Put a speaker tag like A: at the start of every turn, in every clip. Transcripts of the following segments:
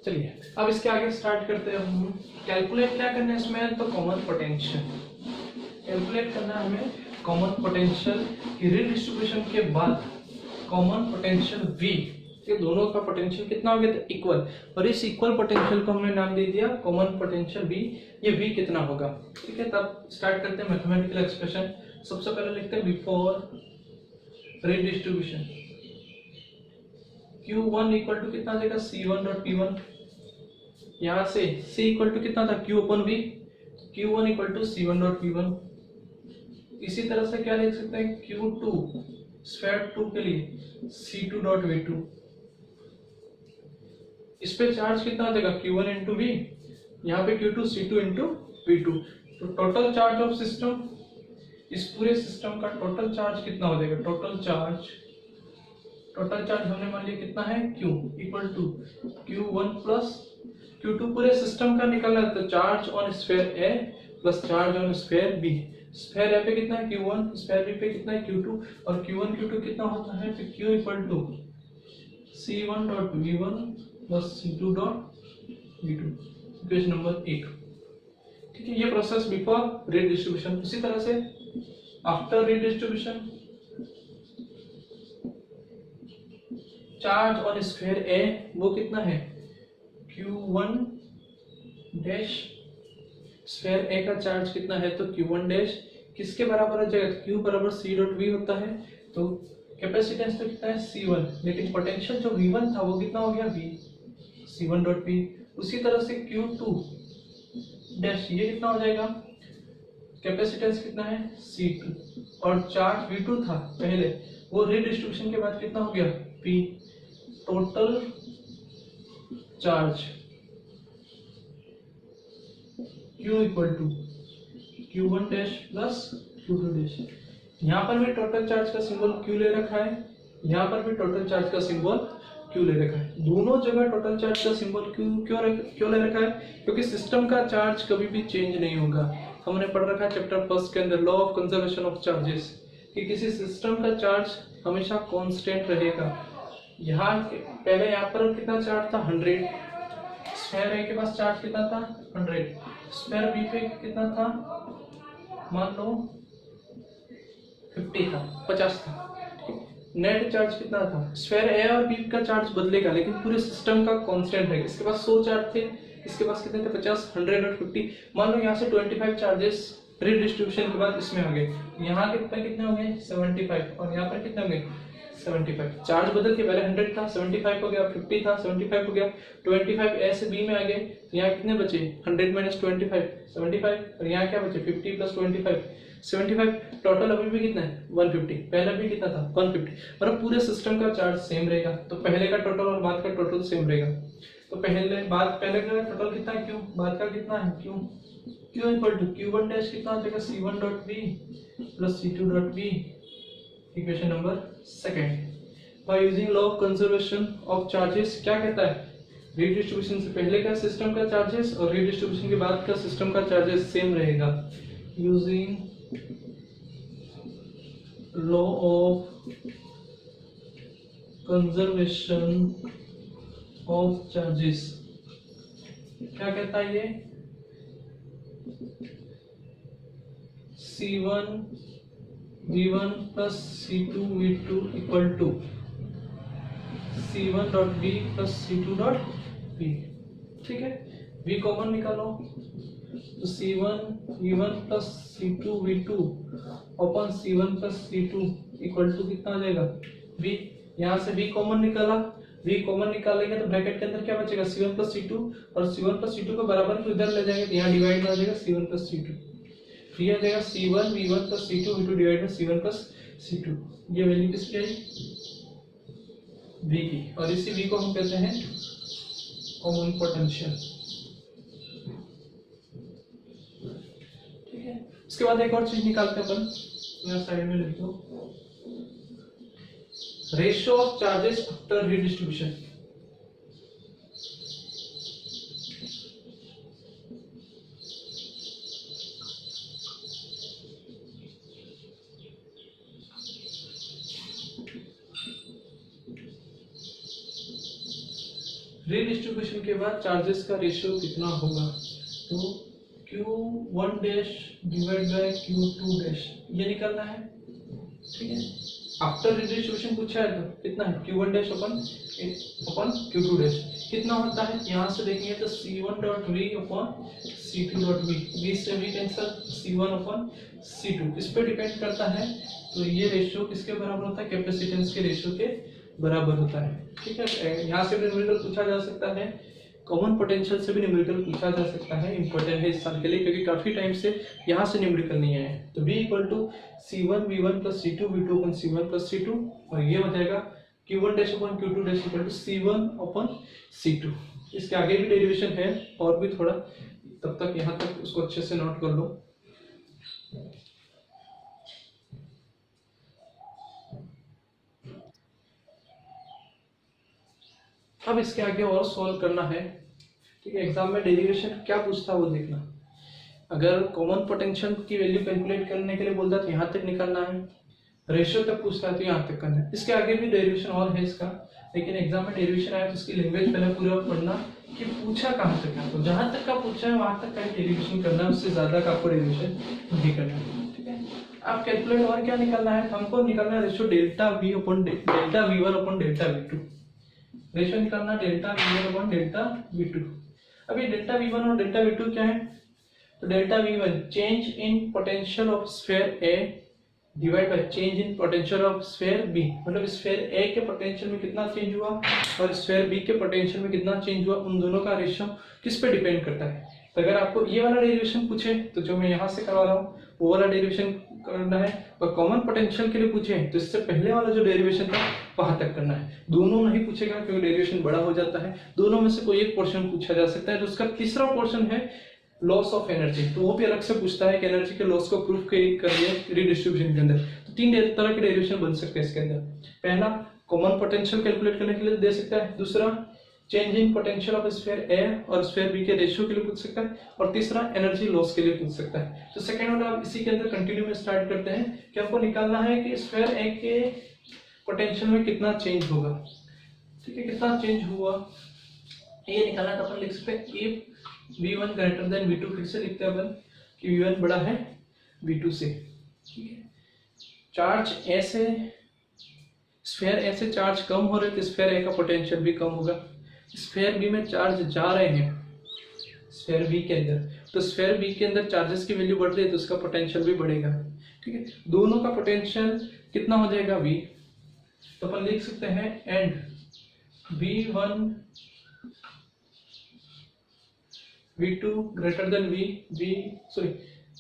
A: चलिए अब इसके आगे स्टार्ट करते हैं हम। कैलकुलेट क्या करना है इसमें, तो कॉमन पोटेंशियल कैलकुलेट करना है हमें। कॉमन पोटेंशियल की रीडिस्ट्रीब्यूशन के बाद कॉमन पोटेंशियल V, ये दोनों का पोटेंशियल कितना हो गया था, इक्वल, और इस इक्वल पोटेंशियल को हमने नाम दे दिया कॉमन पोटेंशियल V। ये V कितना होगा, ठीक है। तब स्टार्ट करते हैं मैथमेटिकल एक्सप्रेशन। सबसे पहले लिखते हैं before redistribution Q1 equal to कितना आ जाएगा, C1 डॉट P1। यहाँ से C इक्वल टू कितना था, Q upon V, Q1 equal to C1 dot P1। इसी तरह से क्या लिख सकते हैं, Q2 स्फीयर 2 के लिए C2 डॉट V2। इस पे चार्ज कितना आ जाएगा, Q1 इंटू V, यहाँ पे Q2 C2 इंटू V2। तो टोटल चार्ज ऑफ सिस्टम, इस पूरे सिस्टम का टोटल चार्ज कितना हो जाएगा, टोटल चार्ज हमने मान लिया कितना है, Q equal to Q1 plus Q2 पूरे सिस्टम का निकालना है, तो charge on sphere A plus charge on sphere B। Sphere A पे कितना है Q1, स्फीयर B पे कितना है Q2, और Q1 Q2 कितना होता है, तो Q equal to C1 dot V1 plus C2 dot V2। Equation number 1, ठीक है। ये प्रोसेस बिफोर रीडिस्ट्रीब्यूशन। उसी तरह से after redistribution charge on sphere A वो कितना है, Q1 डैश, स्फीयर A का चार्ज कितना है, तो Q1 डैश किसके बराबर हो जाएगा, Q बराबर C डॉट V होता है। तो कैपेसिटेंस तो कितना है C1, लेकिन पोटेंशियल जो V1 था वो कितना हो गया, V C1 डॉट V। उसी तरह से Q2 डैश ये कितना हो जाएगा, कैपेसिटेंस कितना है C2, और चार्ज V2 था पहले, वो रीडिस्ट्रीब्यूशन के बाद कितना हो गया P। Total charge Q equal to Q1 dash plus Q2 dash. यहाँ पर भी टोटल चार्ज का सिंबल Q ले रखा है, यहाँ पर भी टोटल चार्ज का सिंबल Q ले रखा है। दोनों जगह टोटल चार्ज का सिंबल क्यों ले रखा है, क्योंकि सिस्टम का चार्ज कभी भी चेंज नहीं होगा। हमने पढ़ रखा है चैप्टर फर्स्ट के अंदर law of conservation of charges, कि किसी सिस्टम का चार्ज हमेशा कांस्टेंट रहेगा। यहाँ पहले यहाँ पर कितना चार्ज था, 100। स्फीयर A के पास चार्ज कितना था, 100। स्फीयर B पे कितना था, मान लो 50 था, 50 था। नेट चार्ज कितना था, स्फीयर A और B का चार्ज बदलेगा लेकिन पूरे सिस्टम का कांस्टेंट रहेगा। इसके पास 100 चार्ज थे, इसके पास कितने थे, 50, 100 और 50। मान लो यहाँ से 25 चार्जेस रीडिस्ट्रीब्यूशन के बाद इसमें आ गए, यहाँ कितने हो गए, 75, और यहाँ पर कितने हो गए, 75। चार्ज बदल के पहले 100 था, 75 हो गया, 50 था, 75 हो गया, 25 ए से बी में आ गए, यहाँ कितने बचे, 100 माइनस 25 75, और यहाँ क्या बचे, 50 प्लस 25 75। टोटल अभी भी कितना है, 150। पहले भी कितना था, 150। मतलब पूरे सिस्टम का चार्ज सेम रहेगा, तो पहले का टोटल और बाद का टोटल सेम रहेगा। तो पहले का टोटल कितना है, क्यू, बाद का कितना है, Q equal to Q1 dash कितना हो जाएगा, C1 dot V plus C2 dot V। Equation number 2। By using law of conservation of charges क्या कहता है, रीडिस्ट्रीब्यूशन से पहले का सिस्टम का चार्जेस और रीडिस्ट्रीब्यूशन के बाद का सिस्टम का चार्जेस सेम रहेगा। Using law of conservation of charges क्या कहता है ये, C1 V1 plus C2 V2 equal to C1 dot V plus C2 dot V, ठीक है। V कॉमन निकालो, तो C1 V1 plus C2 V2 upon C1 plus C2 equal to कितना आ जाएगा V। यहाँ से V कॉमन निकाला, V कॉमन निकालेंगे तो ब्रैकेट के अंदर क्या बचेगा, C1 प्लस C2, और C1 प्लस C2 को बराबर को इधर ले जाएंगे तो यहाँ डिवाइड में आ जाएगा C1 प्लस C2। ये आ जाएगा C1 V1 plus C2 V2 divide में C1 प्लस C2। ये वैल्यू किसकी आई, V की, और इसी V को हम कहते हैं कॉमन पोटेंशियल, ठीक है। इसके बाद एक और चीज निकालते हैं अपन, यहाँ साइड में लिख दो, ratio of charges after redistribution. Redistribution के बाद चार्जेस का रेशियो कितना होगा, तो Q1 dash divide by Q2 dash ये निकालना है, ठीक है। आफ्टर रीडिस्ट्रीब्यूशन पूछा है तो कितना है Q1 dash upon Q2 dash कितना होता है, यहाँ से देखेंगे तो C1 dot V upon C2 dot V, V से V cancel, C1 upon C2 इस पे डिपेंड करता है। तो ये रेशियो किसके बराबर होता है, कैपेसिटेंस के रेशियो के बराबर होता है, ठीक है। यहाँ से भी न्यूमेरिकल पूछा जा सकता है, कॉमन पोटेंशियल से भी न्यूमेरिकल पूछा जा सकता है, इंपॉर्टेंट है इस साल के लिए क्योंकि काफी टाइम से यहाँ से न्यूमेरिकल नहीं आया है। तो V equal to C1 V1 plus C2 V2 upon C1 plus C2 और ये हो जाएगा Q1 dash upon Q2 dash equal to C1 upon C2। इसके आगे भी डेरिवेशन है और भी थोड़ा, तब तक यहाँ तक उसको अच्छे से नोट कर लो। अब इसके आगे और सॉल्व करना है, ठीक है। एग्जाम में डेरिवेशन क्या पूछता है वो देखना। अगर कॉमन पोटेंशियल की वैल्यू कैलकुलेट करने के लिए बोलता है तो यहाँ तक निकालना है, रेशियो तक पूछता है तो यहाँ तक करना है। इसके आगे भी डेरिवेशन और है इसका, लेकिन एग्जाम में डेरिवेशन आया तो इसकी लैंग्वेज पहले पूरा पढ़ना कि पूछा कहाँ तक है, तो जहाँ तक का पूछा है वहां तक का डेरिवेशन करना है, उससे ज्यादा का आपको डेरिवेशन नहीं करना है, ठीक है। आप कैलकुलेट और क्या निकालना है, हमको निकालना है ratio delta V upon delta V1 upon delta V2, ratio निकालना delta V1 upon delta V2। अभी डेल्टा V1 और डेल्टा V2 क्या है, तो delta V1 change in potential of sphere A divide by change in potential of sphere B, मतलब sphere A के potential में कितना चेंज हुआ और स्फीयर B के पोटेंशियल में कितना चेंज हुआ, उन दोनों का रेशियो किस पे डिपेंड करता है। तो अगर आपको ये वाला डेरिवेशन पूछे तो जो मैं यहाँ से करवा रहा हूँ वो वाला डेरिवेशन करना है, और कॉमन पोटेंशियल के लिए पूछे तो इससे पहले वाला जो डेरिवेशन था वहां तक करना है। दोनों नहीं पूछेगा क्योंकि डेरिवेशन बड़ा हो जाता है, दोनों में से कोई एक पोर्शन पूछा जा सकता है। तो उसका तीसरा पोर्शन है लॉस ऑफ एनर्जी, तो वो भी अलग से पूछता है कि एनर्जी के लॉस को प्रूफ करिए रीडिस्ट्रीब्यूशन के अंदर। तो तीन तरह के डेरिवेशन बन सकते हैं इसके अंदर। पहला कॉमन पोटेंशियल कैलकुलेट करने के लिए दे सकता है, दूसरा change in potential of sphere A और स्फीयर B के रेशियो के लिए पूछ सकता है, और तीसरा एनर्जी लॉस के लिए पूछ सकता है। तो सेकंड वाला आप इसी के अंदर कंटिन्यू में स्टार्ट करते हैं कि हमको निकालना है कि स्फीयर A के पोटेंशियल में कितना चेंज होगा, ठीक है, कितना चेंज हुआ ये निकालना है। तो अपन लिख सकते हैं if V1 greater than V2, फिर से लिखते हैं अपन कि V1 बड़ा है V2 से, ठीक है। चार्ज A से स्फीयर A से चार्ज कम हो रहे तो स्फीयर A का पोटेंशियल भी कम होगा। स्फीयर B में चार्ज जा रहे हैं स्फीयर B के अंदर, तो स्फीयर B के अंदर चार्जेस की वैल्यू बढ़ रही है तो उसका पोटेंशियल भी बढ़ेगा, ठीक है। दोनों का पोटेंशियल कितना हो जाएगा V, तो अपन लिख सकते हैं and V1 V2 greater than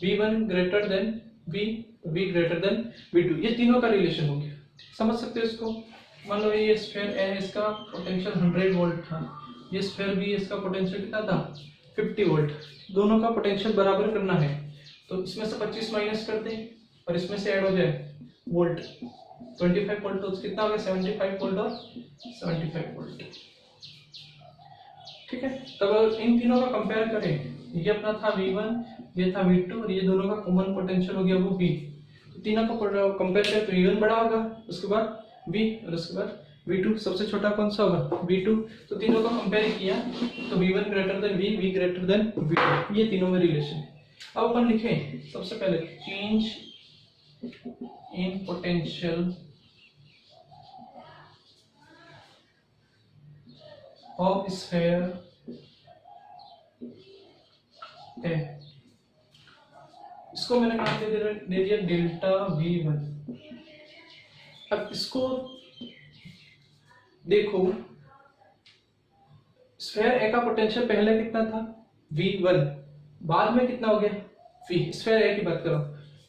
A: V1 greater than V greater than V2, ये तीनों का रिलेशन हो गया। समझ सकते हो इसको। मान लो ये स्फीयर A है, इसका पोटेंशियल 100 वोल्ट था, ये स्फीयर B इसका पोटेंशियल कितना था 50 वोल्ट। दोनों का पोटेंशियल बराबर करना है तो इसमें से 25 माइनस कर दें और इसमें से ऐड हो जाए वोल्ट, 25 वोल्ट तो कितना हो गया 75 वोल्ट और 75 वोल्ट, ठीक है। तब इन तीनों का कंपेयर करें, ये अपना था V1, ये था V2 और ये दोनों का कॉमन पोटेंशियल हो गया वो V। तो तीनों का कंपेयर करें तो V1 बड़ा होगा, उसके बाद V और उसके बाद V2, सबसे छोटा कौन सा होगा V2। तो तीनों का कंपेयर किया तो V1 greater than V greater than V2, ये तीनों में रिलेशन है। अब अपन लिखें सबसे पहले change in potential of sphere A, इसको मैंने नाम दे दिया डेल्टा V1। अब इसको देखो, स्फीयर A का पोटेंशियल पहले कितना था V1, बाद में कितना हो गया V। स्फीयर A की बात करो,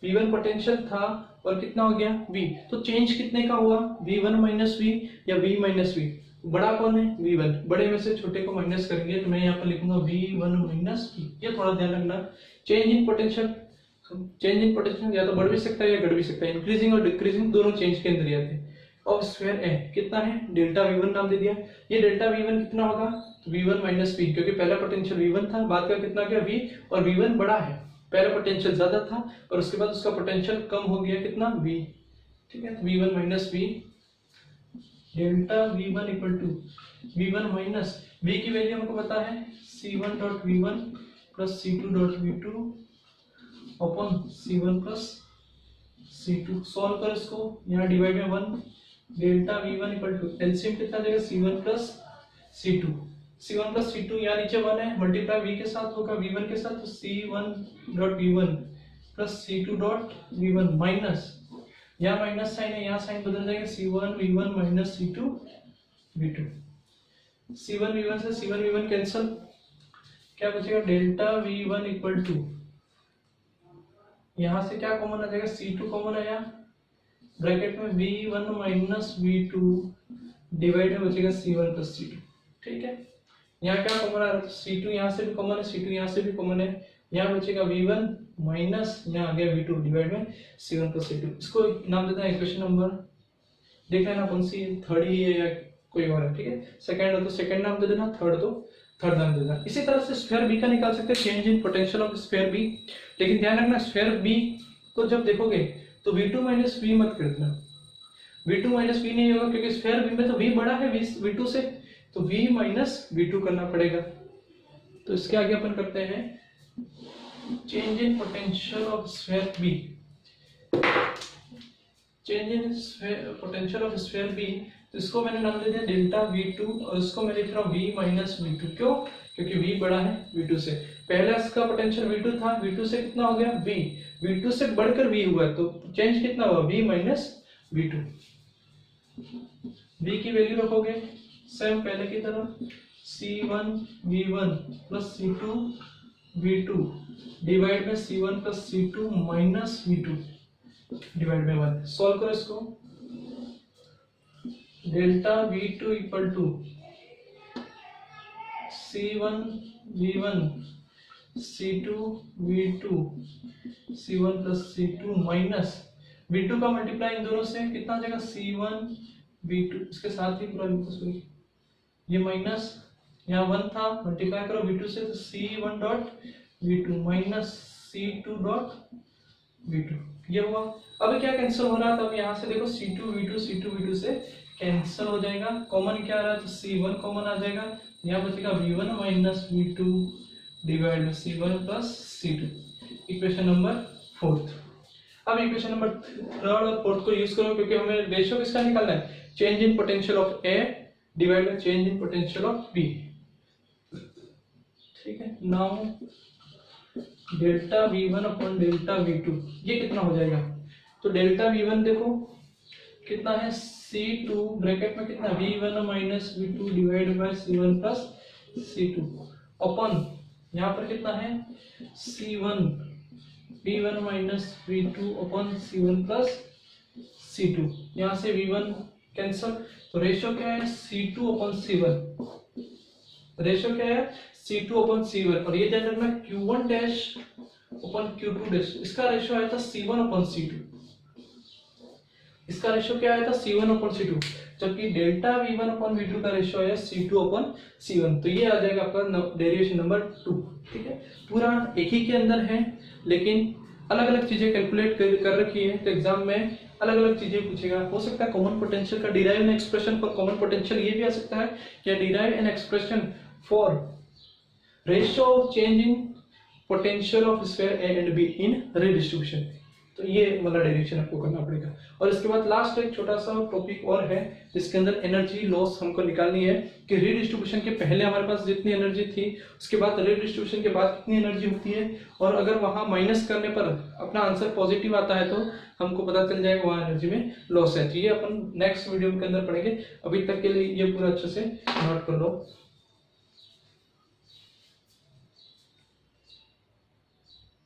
A: V1 पोटेंशियल था और कितना हो गया V, तो चेंज कितने का हुआ V1 माइनस V या V माइनस V। बड़ा कौन है V1, बड़े में से छोटे को माइनस करेंगे तो मैं यहाँ पर लिखूंगा V1 माइनस V। ये थोड़ा ध्यान रखना। चेंज इन पोटेंशियल या तो बढ़ भी सकता है या घट भी सकता है, इंक्रीजिंग और डिक्रीजिंग दोनों चेंज के अंदर ही आते हैं। और स्फीयर A कितना है डेल्टा V1 नाम दे दिया। ये डेल्टा V1 कितना होगा V1 माइनस V, क्योंकि पहला पोटेंशियल V1 था, बाद का कितना गया V, और V1 बड़ा है, पहला पोटेंशियल ज्यादा था और उसके बाद उसका पोटेंशियल कम हो गया कितना V, ठीक है। तो V1 minus V delta V1 equal to v1 minus v की वैल्यू हमको पता है c1 dot v1 plus c2 dot v2 upon c1 plus c2। Solve कर इसको, यहाँ डिवाइड में 1, delta v1 equal to LCM कितना आ जाएगा c1 plus c2। c1 plus c2 यहाँ नीचे 1 है, मल्टीप्लाई v के साथ होगा v1 के साथ, तो c1 dot v1 plus c2 dot v1 minus, यहाँ माइनस साइन है, यहाँ साइन बदल जाएगा c1 v1 minus c2 v2। c1 v1 से c1 v1 कैंसिल, क्या बचेगा डेल्टा v1 इक्वल टू, यहाँ से क्या कॉमन आ जाएगा c2 कॉमन आया, ब्रैकेट में v1 माइनस v2 डिवाइड में बचेगा c1 प्लस c2। ठीक है, यहाँ क्या कॉमन आ रहा है c2 यहाँ से भी कॉमन है, c2 यहाँ से भी कॉमन है, यहाँ बचेगा v1 माइनस यहाँ आ गया v2 डिवाइड में c1 प्लस c2। इसको नाम देते हैं इक्वेशन नंबर, देख लेना कौन सी, थर्ड ही है या कोई और है। ठीक है, सेकंड हो तो सेकंड नाम दे देना, थर्ड तो थर्ड नाम दे देना। इसी तरह से स्फीयर बी का निकाल सकते हैं, change in potential of sphere B. लेकिन ध्यान रखना स्फीयर बी को जब देखोगे तो v2 माइनस v मत कर देना, v2 माइनस v नहीं होगा क्योंकि स्फीयर बी में तो v बड़ा है v2 से, तो v माइनस v2 करना पड़ेगा। तो इसके आगे अपन करते हैं change in potential of sphere B, change in potential of sphere B. तो इसको मैंने नाम दे दिया डेल्टा v2 और इसको मैं लिख रहा हूँ v माइनस v2। क्यों? क्योंकि v बड़ा है v2 से। पहला इसका पोटेंशियल v2 था, v2 से कितना हो गया v, v2 से बढ़कर v हुआ, तो चेंज कितना हुआ v माइनस v2। v की वैल्यू रखोगे सेम पहले की तरह c1 v1 plus c2 v2 divide में c1 plus c2 minus v2 divide में 1। सॉल्व करो इसको, delta v2 equal to c1 v1 c2 v2 c1 plus c2 minus v2 का मल्टीप्लाई इन दोनों से कितना आ जाएगा c1 v2, इसके साथ ही पूरा ये माइनस यहाँ 1 था, मल्टीप्लाई करो v2 से तो c1 dot v2 minus c2 dot v2 ये हुआ। अब क्या कैंसिल हो रहा है, तो यहाँ से देखो c2 v2 से कैंसिल हो जाएगा, कॉमन क्या आ रहा है तो c1 कॉमन आ जाएगा, यहाँ बचेगा v1 माइनस v2 डिवाइड में c1 plus c2। Equation number 4। अब इक्वेशन नंबर 3 और 4 को यूज करो क्योंकि हमें रेशियो किसका निकालना है, change in potential of A divide by change in potential of B। ठीक है, now delta v1 upon delta v2 ये कितना हो जाएगा, तो डेल्टा v1 देखो कितना है c2 ब्रैकेट में कितना v1 minus v2 divide by c1 plus c2 upon यहाँ पर कितना है c1 v1 minus v2 upon c1 plus c2। यहाँ से v1 कैंसल, तो रेशियो क्या है c2 अपॉन c1, रेशियो क्या है c2 अपॉन c1, और ये ध्यान रखना q1 dash upon q2 dash, इसका रेशियो आया था c1 अपॉन c2, इसका रेशियो क्या आया था c1 अपॉन c2, जबकि डेल्टा v1 अपॉन v2 का रेशियो आया c2 अपॉन c1। तो ये आ जाएगा आपका डेरिवेशन नंबर 2। ठीक है, पूरा एक ही के अंदर है लेकिन अलग अलग चीजें कैलकुलेट कर रखी है, तो एग्जाम में अलग अलग चीजें पूछेगा। हो सकता है कॉमन पोटेंशियल का derive an expression for common potential ये भी आ सकता है, या derive an expression for ratio of change in potential of sphere A and be in redistribution. तो ये वाला डायरेक्शन आपको करना पड़ेगा। और इसके बाद लास्ट एक छोटा सा टॉपिक और है जिसके अंदर एनर्जी लॉस हमको निकालनी है कि रीडिस्ट्रीब्यूशन के पहले हमारे पास जितनी एनर्जी थी उसके बाद रीडिस्ट्रीब्यूशन के बाद कितनी एनर्जी होती है, और अगर वहां माइनस करने पर अपना आंसर पॉजिटिव आता है तो हमको पता चल जाएगा वहां एनर्जी में लॉस है। तो ये अपन नेक्स्ट वीडियो के अंदर पढ़ेंगे। अभी तक के लिए ये पूरा अच्छे से नोट कर लो।